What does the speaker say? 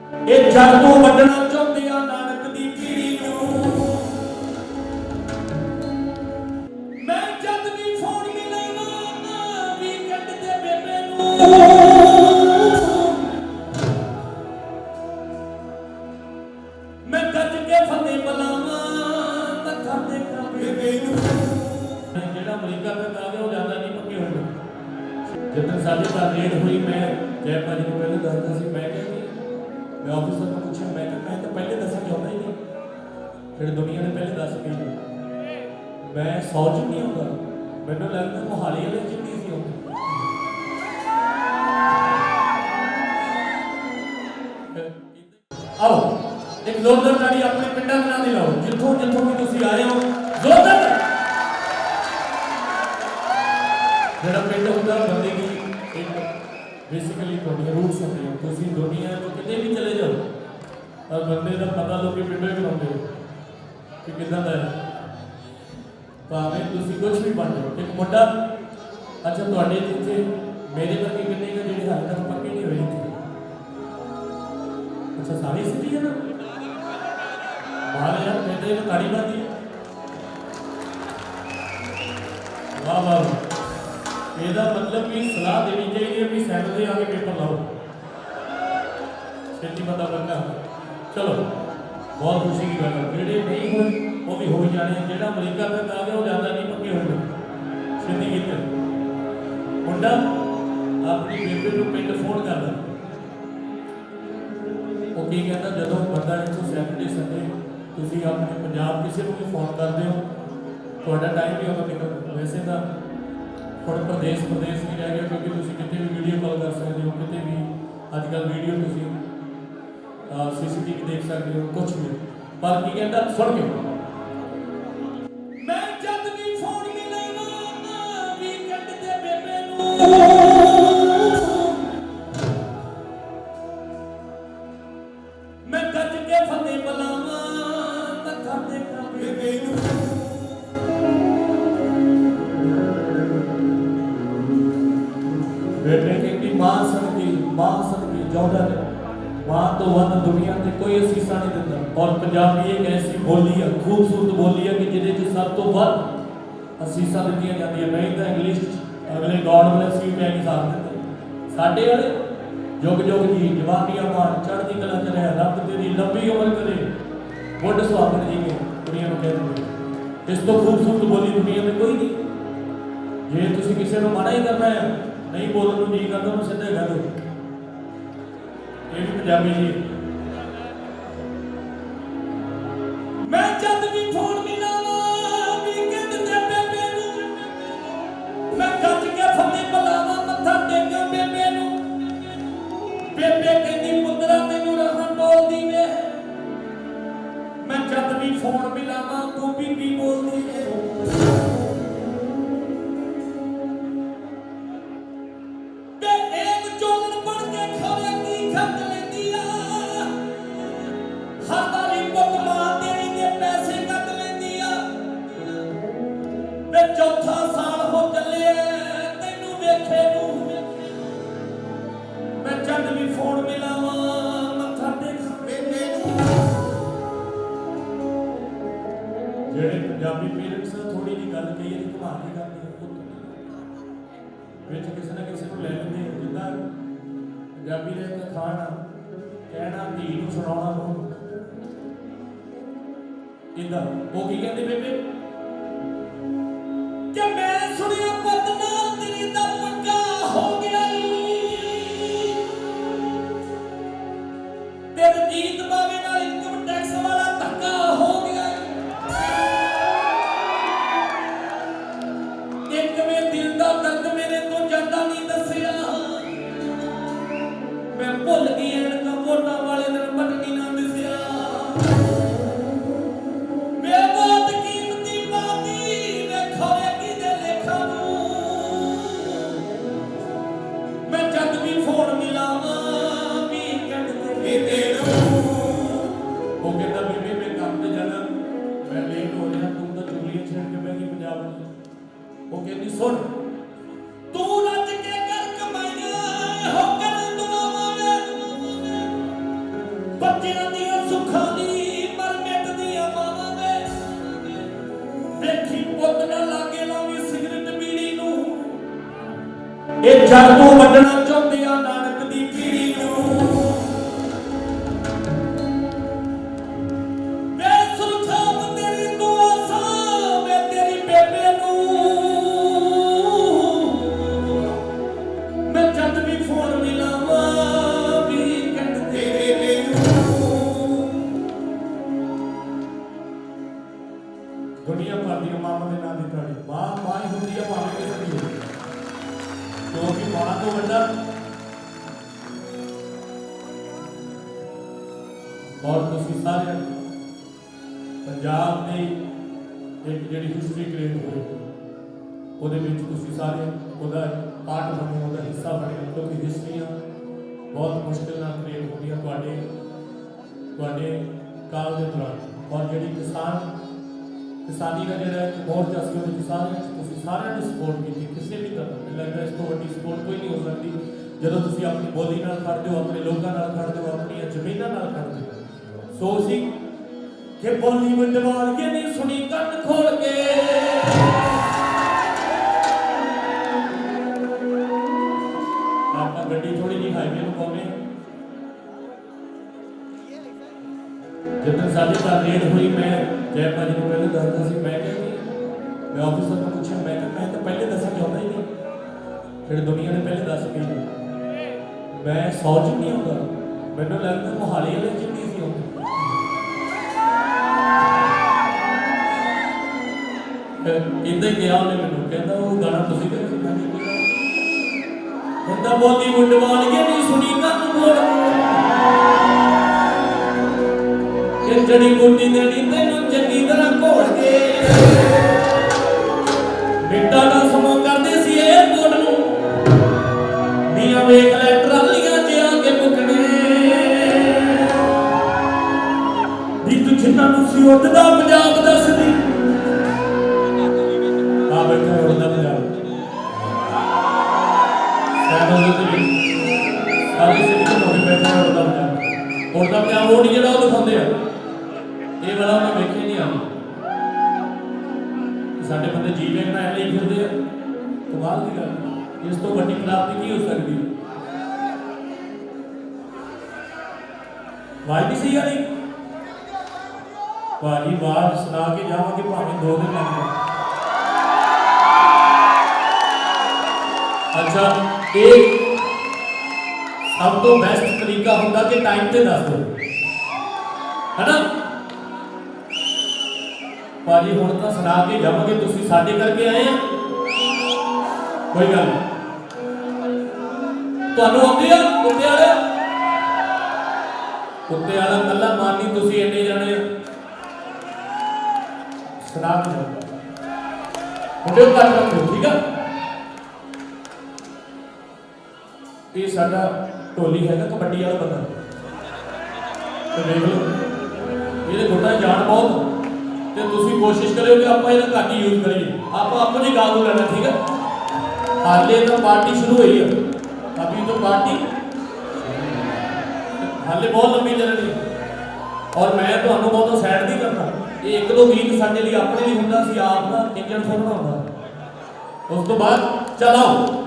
ਇਹ ਜਗ ਤੋਂ ਵੱਢਣਾ ਚਾਹੁੰਦੇ ਆ ਨਾਨਕ ਦੀ ਪੀੜੀ ਨੂੰ। ਮੈਂ ਜਦ ਵੀ ਫੋਨ ਮਿਲਾਵਾਂ ਵੀਕਐਂਡ ਤੇ ਬੇਬੇ ਨੂੰ, ਮੈਂ ਗੱਜ ਕੇ ਫਤਿਹ ਬੁਲਾਵਾਂ ਮੱਥਾ ਟੇਕਾਂ ਬੇਬੇ ਨੂੰ। ਜਿਹੜਾ ਅਮਰੀਕਾ ਤੱਕ ਆ ਗਿਆ ਉਹ ਜਾਂਦਾ ਨਹੀਂ ਪੱਕੇ ਹੋਏ। ਜਦੋਂ ਸਾਡੇ ਘਰ ਰੇਡ ਹੋਈ ਮੈਂ ਜੈ ਭਾਜੀ ਨੂੰ ਪਹਿਲੇ ਦੱਸਦਾ ਸੀ, ਮੈਂ ਕਹਿੰਦੀ मैं ऑफिसर को पूछा, मैं तो पहले दसना चाहता ही नहीं, फिर दुनिया ने पहले दस दी मैं 100 च नहीं होगा, मैंने लगता मोहाली वाले च नहीं सी होगा। आओ एक जोरदार ताड़ी अपने पिंडा बना दे लाओ, जिथों जिथों भी तुसी आए हो जोरदार। जेड़ा पिंड होंदा बंदे की एक बेसिकली थोड़ी रूट्स होते हैं। तुसी दुनिया तो कितने भी चले जाओ और बंदे का पता लोग पिंडों ही बनाते हो कि कितना है, भावें तुसी कुछ भी बन जाओ। एक मुंडा अच्छा तुहाडे जिथे मेरे वर्गे किन्ने का जेडे हाल तक पक्के नहीं होए थे, अच्छा सारी सिटी है ना बाहर यार कहते हैं ताड़ी बाजी। वाह वाह, ਇਹਦਾ मतलब कि सलाह देनी चाहिए भी सैनल से आके पेपर लाओ, छेती पता लगना। चलो बहुत खुशी की गल है, जेडे नहीं हुए वो भी हो जाने। जेड़ा अमरीका तक आ गया वो ज़्यादा नहीं पक्के होने छेती कीते। मुंडा अपनी बेबे को पिंड फोन करदा, वो की कहता जदों बंदा इत्थों सैटरडे संडे तुसीं अपने पंजाब किसी को भी फोन करते हो तुहाडा टाइम भी उਦੋਂ निकल। वैसे तो ਹੁਣ ਪ੍ਰਦੇਸ਼ ਨਹੀਂ ਰਹਿ ਗਿਆ, ਕਿਉਂਕਿ ਤੁਸੀਂ ਕਿਤੇ ਵੀ ਵੀਡੀਓ ਕਾਲ ਕਰ ਸਕਦੇ ਹੋ, ਕਿਤੇ ਵੀ ਅੱਜ ਕੱਲ੍ਹ ਵੀਡੀਓ ਤੁਸੀਂ CCTV ਦੇਖ ਸਕਦੇ ਹੋ, ਕੁਛ ਵੀ। ਪਰ ਕੀ ਕਹਿੰਦਾ ਸੁਣ ਕੇ, ਮੈਂ ਜਦ ਵੀ ਫੋਨ ਮਿਲਾਵਾਂ ਵੀਕਐਂਡ ਤੇ ਬੇਬੇ ਨੂੰ, ਮੈਂ ਗੱਜ ਕੇ ਫਤਿਹ ਬੁਲਾਵਾਂ ਮੱਥਾ ਟੇਕਾਂ ਬੇਬੇ ਨੂੰ। बेटे कहती मां सदकी जौहरा ने, मां तो वन दुनिया में कोई असीसा नहीं दिता। और पंजाबी एक ऐसी बोली है, खूबसूरत बोली है कि जिहदे च सब तो वध असीसा दित्तियां जांदियां। नहीं तो इंग्लिश अगले गॉड ब्लेस यू कह के साथ दिंदे। साडे वाले जुग जुग जी जवानियां मार चढ़दी कला च रह, रब तेरी लंबी उम्र करे, बुढ़ सुहागण जी ने दुनिया में कह दिंदे। इस तो खूबसूरत बोली दुनिया में कोई नहीं। जे तुसीं किसी को माड़ा ही करना है, नहीं बोलने को जी करता मैं सीधे कह दो, ये भी पंजाबी जी। मैं जद भी फोन मिलावां वीकेंड ते बेबे नूं, मैं गज के फतेह बुलावां मत्था टेकां बेबे नूं। बेबे कहंदी पुत्तरा तैनूं रहां बोलदी वे, मैं जद भी फोन मिलावां तूं बीबी बोलदी वे। चौथा साल हो चले तेनू वेखे नू, मैं जद भी फोन मिलावां मत्था टेकां बेबे नू। जेडे पंजाबी पेरेंट्स थोड़ी जी गल कही है घुमा के करते विच किसी ना किसी को लै लेंदे, जिद्दां पंजाबी दे एक खान कहना धी नूं सुणाउणा नूं इदां। वो की कहंदे बेबे कि मैं सुनिया पुत नाल तेरी दा पक्का हो गया, तेरे जीत बावे नाल इनकम टैक्स वाला धक्का हो गया। एक में दिल दा दर्द मेरे तो जाता नहीं दसिया, मैं भुल गई इनका वोटां वाले दिन बटनी ना दिसिया। मैं बहुत कीमती बाती देखो मैं जद भी फोन मिलावां वीकेंड ते बेबे नूं। वो कहता बेबे मैं काम ते जाना, मैं लेट हो रहा, तू तो चुगलियां छेड़ के बैठी पंजाब में। वो कहती सुन तू रज के कर कमाइयां हो कर दुआवां में, ਬੱਚਿਆਂ ਦੀਆਂ ਸੁੱਖਾਂ ਦੀ ਮਰ ਮਿਟਦੀਆਂ ਮਾਵਾਂ ਵੇ ਵੇਖੀ ਪੁੱਤ ਨਾ ਲਾਗੇ ਲਾਵੀਂ ਸਿਗਰਟ ਬੀੜੀ ਨੂੰ ਇਹ ਜੱਗ ਤੋਂ ਵੱਢਣਾ ਚਾਹੁੰਦੇ ਆ ਨਾਨਕ ਦੀ ਪੀੜੀ ਨੂੰ ਵੇ ਸੁਰਖਾਬ ਤੇਰੀ ਦੁਆ ਸਾਂ ਵੇ ਤੇਰੀ ਬੇਬੇ ਨੂੰ ਮੈਂ ਜਦ ਵੀ ਫੋਨ ਮਿਲਾਵਾਂ ਵੀ ਕੰਨ ਤੇਰੇ ਨੂੰ ਦੁਨੀਆ ਭਰ ਦੀਆਂ ਮਾਵਾਂ ਦੇ ਨਾਂ ਦੀ ਤਾੜੀ ਮਾਂ ਮਾਂ ਹੀ ਹੁੰਦੀ ਆ ਭਾਵੇਂ ਕਿਸੇ ਦੀ ਹੋਵੇ ਕਿਉਂਕਿ ਮਾਂ ਤੋਂ ਵੱਡਾ ਔਰ ਤੁਸੀਂ ਸਾਰੇ ਪੰਜਾਬ ਦੀ ਇੱਕ ਜਿਹੜੀ ਹਿਸਟਰੀ ਕ੍ਰੀਏਟ ਹੋਈ ਉਹਦੇ ਵਿੱਚ ਤੁਸੀਂ ਸਾਰੇ ਉਹਦਾ ਪਾਰਟ ਬਣੇ ਉਹਦਾ ਹਿੱਸਾ ਬਣੇ ਕਿਉਂਕਿ ਹਿਸਟਰੀਆਂ ਬਹੁਤ ਮੁਸ਼ਕਿਲ ਨਾਲ ਕ੍ਰੀਏਟ ਹੁੰਦੀਆਂ ਤੁਹਾਡੇ ਕਾਲ ਦੇ ਦੌਰਾਨ ਔਰ ਜਿਹੜੀ ਕਿਸਾਨੀ ਦਾ ਜਿਹੜਾ ਇੱਕ ਮੋਰਚਾ ਸੀ ਉਹਦੇ ਤੁਸੀਂ ਸਾਰਿਆਂ ਨੇ ਸਪੋਰਟ ਕੀਤੀ ਕਿਸੇ ਵੀ ਤਰ੍ਹਾਂ ਮੈਨੂੰ ਲੱਗਦਾ ਇਸ ਤੋਂ ਵੱਡੀ ਸਪੋਰਟ ਕੋਈ ਨਹੀਂ ਹੋ ਸਕਦੀ ਜਦੋਂ ਤੁਸੀਂ ਆਪਣੀ ਬੋਲੀ ਨਾਲ ਖੜਦੇ ਹੋ ਆਪਣੇ ਲੋਕਾਂ ਨਾਲ ਖੜਦੇ ਹੋ ਆਪਣੀਆਂ ਜ਼ਮੀਨਾਂ ਨਾਲ ਖੜਦੇ ਹੋ ਸੋ ਅਸੀਂ ਕਿ ਬਾਲੀਵੁੱਡ ਵਾਲੀਏ ਨਹੀਂ ਸੁਣੀ ਕੰਨ ਖੋਲ ਕੇ ਆਪਾਂ ਗੱਡੀ ਥੋੜੀ ਜਿਹੀ ਹਾਈਵੇ ਨੂੰ ਪਾਉਨੇ ਜਦੋਂ ਸਾਡੇ ਘਰ ਰੇਡ ਹੋਈ ਮੈਂ ਜੈ ਭਾਜੀ ਨੂੰ ਪਹਿਲੇ ਦੱਸਦਾ ਸੀ ਮੈਂ ਕਹਿੰਦੀ ਮੈਂ ਆਫਿਸਰ ਨੂੰ ਪੁੱਛਿਆ ਮੈਂ ਤਾਂ ਪਹਿਲੇ ਦੱਸਣਾ ਚਾਹੁੰਦਾ ਹੀ ਨਹੀਂ ਫਿਰ ਦੁਨੀਆ ਨੇ ਪਹਿਲੇ ਦੱਸ ਕੇ ਮੈਂ 100 ਚ ਨਹੀਂ ਹੁੰਦਾ ਮੈਨੂੰ ਲੱਗਦਾ ਮੋਹਾਲੀ ਵਾਲੇ ਚ ਨਹੀਂ ਸੀ ਹੁੰਦਾ ਇੰਦੇ ਗਿਆ ਉਹਨੇ ਮੈਨੂੰ ਕਹਿੰਦਾ ਉਹ ਗਾਣਾ ਤੁਸੀਂ ਕਿਹੜਾ ਸੁਣਨਾ ਕਹਿੰਦਾ ਬਾਲੀਵੁੱਡ ਵਾਲੀਏ ਨਹੀਂ ਸੁਣੀ ਕੰਨ ਖੋਲ ਕੇ ਜੜੀ ਬੂਟੀ ਦੇਣੀ ਤੈਨੂੰ ਚੰਗੀ ਤਰ੍ਹਾਂ ਘੋਲ ਕੇ ਮਿੱਟਾ ਦਾ ਸਮੋ ਕਰਦੇ ਸੀ 에어ਪੋਰਟ ਨੂੰ ਨੀਆਂ ਵੇਖ ਲੈ ਟਰਾਲੀਆਂ 'ਚ ਆ ਕੇ ਮੁਕਣੇ ਵੀ ਤੂੰ ਜਿੰਨਾਂ ਨੂੰ ਸੀ ਉੱਡਦਾ ਪੰਜਾਬ ਦੱਸਦੀ ਆ ਬੈਠਾ ਉੱਡਦਾ ਪੰਜਾਬ ਸਾਰੇ ਸਿੱਧੇ ਹੋ ਕੇ ਬੈਠੇ ਉੱਡਦਾ ਪੰਜਾਬ ਉਹ ਨਹੀਂ ਜਿਹੜਾ ਉਹ ਦਿਖਾਉਂਦੇ ਆ ਇਹ ਵਾਲਾ ਮੈਂ ਵੇਖਿਆ ਨਹੀਂ ਆਉਂਦਾ ਸਾਡੇ ਬੰਦੇ ਜੀਵੇ ਬਣਾਉਣ ਲਈ ਫਿਰਦੇ ਆ ਕਮਾਲ ਦੀ ਗੱਲ ਇਸ ਤੋਂ ਵੱਡੀ ਪ੍ਰਾਪਤੀ ਕੀ ਹੋ ਸਕਦੀ ਹੈ ਵਾਈ ਵੀ ਸੀ ਯਾਰੀ ਭਾਜੀ ਬਾਹਰ ਸੁਣਾ ਕੇ ਜਾਵਾਂਗੇ ਭਾਵੇਂ 2 ਦਿਨ ਲੱਗ ਜਾਣ ਅੱਛਾ ਇਹ ਸਭ ਤੋਂ ਬੈਸਟ ਤਰੀਕਾ ਹੁੰਦਾ ਕਿ ਟਾਈਮ ਤੇ ਦੱਸ ਦਿਓ ਹੈਨਾ ਭਾਜੀ ਹੁਣ ਤਾਂ ਸੁਣਾ ਕੇ ਜਾਵਾਂਗੇ ਤੁਸੀਂ ਸਾਡੇ ਕਰਕੇ ਆਏ ਆ ਕੋਈ ਗੱਲ ਤੁਹਾਨੂੰ ਆਉਂਦੀ ਆ ਕੁੱਤੇ ਵਾਲਾ ਕੱਲਾ ਮਾਨੀ ਤੁਸੀਂ ਇੰਨੇ ਜਾਣੇ ਸੁਣਾ ਕੇ ਜਾਓ ਮੁੰਡੇ ਘੱਟ ਰੱਖੋ ਠੀਕ ਆ ਇਹ ਸਾਡਾ ਢੋਲੀ ਹੈਗਾ ਕਬੱਡੀ ਵਾਲਾ ਬੰਦਾ ਤੇ ਦੇਖ ਲਓ ਇਹਦੇ ਗੁੱਟਾਂ ਜਾਣ ਬਹੁਤ ਤੇ ਤੁਸੀਂ ਕੋਸ਼ਿਸ਼ ਕਰਿਓ ਕਿ ਆਪਾਂ ਇਹਦਾ ਘੱਟ ਯੂਜ਼ ਕਰੀਏ ਆਪਾਂ ਆਪਣੀ ਗੱਲ ਨੂੰ ਲੈਣਾ ਠੀਕ ਹੈ ਹਾਲੇ ਤਾਂ ਪਾਰਟੀ ਸ਼ੁਰੂ ਹੋਈ ਹੈ ਅਭੀ ਤਾਂ ਪਾਰਟੀ ਹਾਲੇ ਬਹੁਤ ਲੰਬੀ ਚੱਲਣੀ ਔਰ ਮੈਂ ਤੁਹਾਨੂੰ ਬਹੁਤ ਸਾਈਡ ਨਹੀਂ ਕਰਦਾ ਇਹ 1-2 ਗੀਤ ਸਾਡੇ ਲਈ ਆਪਣੇ ਲਈ ਹੁੰਦਾ ਸੀ ਆਪ ਦਾ ਇੰਜਨ ਫੋਰਨਾ ਹੁੰਦਾ ਉਸ ਤੋਂ ਬਾਅਦ ਚਲਾਓ